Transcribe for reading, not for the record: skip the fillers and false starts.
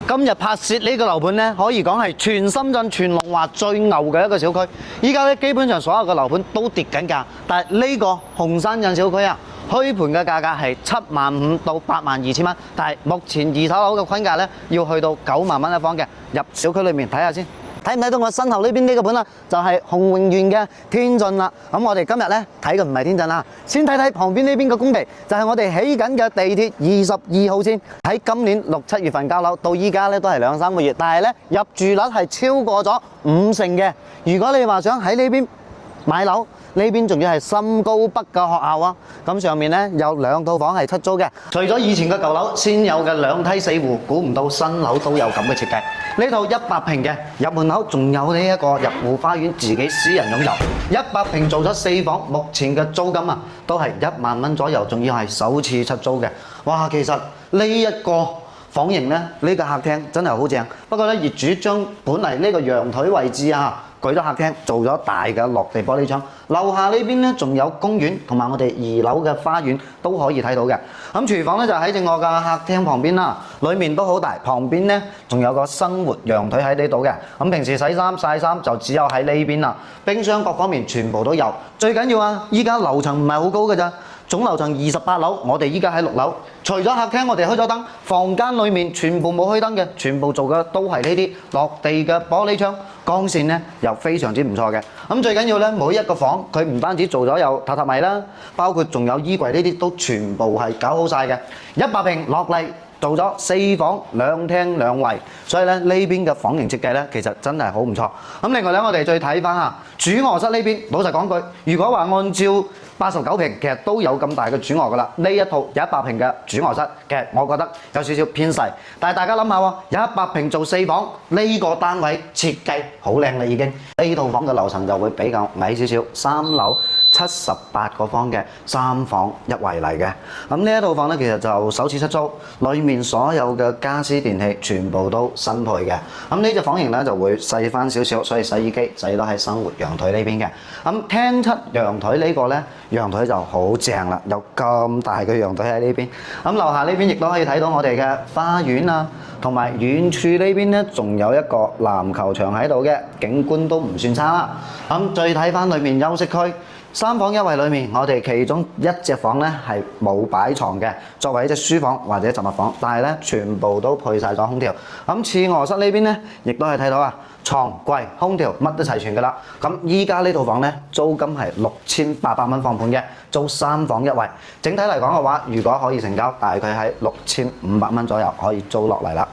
今日拍攝呢個樓盤咧，可以講係全深圳、全龍華最牛嘅一個小區。依家咧基本上所有嘅樓盤都跌緊價，但係呢個紅山印小區啊，開盤嘅價格係75000到82000蚊，但係目前二手樓嘅均價咧要去到9萬蚊一方嘅。入小區裏面睇下先。睇唔睇到我身後呢邊呢個盤啦？就係鴻榮園嘅天晉啦。咁我哋今日咧睇嘅唔係天晉啦，先睇睇旁邊呢邊嘅工地，就係我哋起緊嘅地鐵22號線。喺今年6、7月份交樓，到依家咧都係2、3個月，但係咧入住率係超過咗50%嘅。如果你話想喺呢邊買樓，呢邊仲要係深高北嘅學校啊！咁上面咧有2套房係出租嘅。除咗以前嘅舊樓先有嘅2梯4戶，估唔到新樓都有咁嘅設計。呢套100平嘅入門口，仲有呢一個入戶花園，自己私人擁有。100平做咗4房，目前嘅租金啊都係1萬蚊左右，仲要係首次出租嘅。哇！其實呢一個房型咧，呢個客廳真係好正。不過咧，業主將本嚟呢個陽台位置啊，舉咗客廳，做咗大嘅落地玻璃窗。樓下呢邊咧仲有公園，同埋我哋2樓嘅花園都可以睇到嘅。咁廚房咧就喺正我嘅客廳旁邊啦，裡面都好大。旁邊咧仲有個生活陽台喺呢度嘅。咁平時洗衫曬衫就只有喺呢邊啦。冰箱各方面全部都有。最緊要啊，依家樓層唔係好高嘅咋。總樓層28樓，我哋依家喺6樓。除咗客廳我哋開咗燈，房間裏面全部冇開燈嘅，全部做嘅都係呢啲落地嘅玻璃窗，光線咧又非常之唔錯嘅。咁最緊要咧，每一個房佢唔單止做咗有榻榻米啦，包括仲有衣櫃呢啲都全部係搞好晒嘅。100平落嚟做咗4房2廳2衛，所以咧呢邊嘅房型設計咧其實真係好唔錯。咁另外咧，我哋再睇翻下主臥室呢邊，老實講句，如果話按照89平，其實都有咁大嘅主臥噶啦。呢一套100平嘅主臥室，其實我覺得有少少偏細。但係大家諗下喎，100平做4房，呢個單位設計好靚啦已經。呢套房嘅樓層就會比較矮少少，3樓78個方嘅3房1衛嚟嘅。咁呢一套房咧，其實就首次出租，裡面所有嘅家私電器全部都新配嘅。咁呢隻房型咧就會細翻少少，所以洗衣機就都喺生活陽台呢邊嘅。咁廳側陽台呢個咧，陽台就好正啦，有咁大嘅陽台喺呢邊。咁樓下呢邊亦都可以睇到我哋嘅花園啊，同埋遠處呢邊咧仲有一個籃球場喺度嘅，景觀都唔算差啦。咁再睇翻裏面休息區。3房1衛裏面，我哋其中一隻房咧係冇擺床嘅，作為一隻書房或者雜物房，但係咧全部都配晒咗空調。咁次臥室呢邊咧，亦都係睇到啊，床、櫃、空調乜都齊全㗎啦。咁依家呢套房咧，租金係6800蚊放盤嘅，租3房1衛。整體嚟講嘅話，如果可以成交，大概喺6500蚊左右可以租落嚟啦。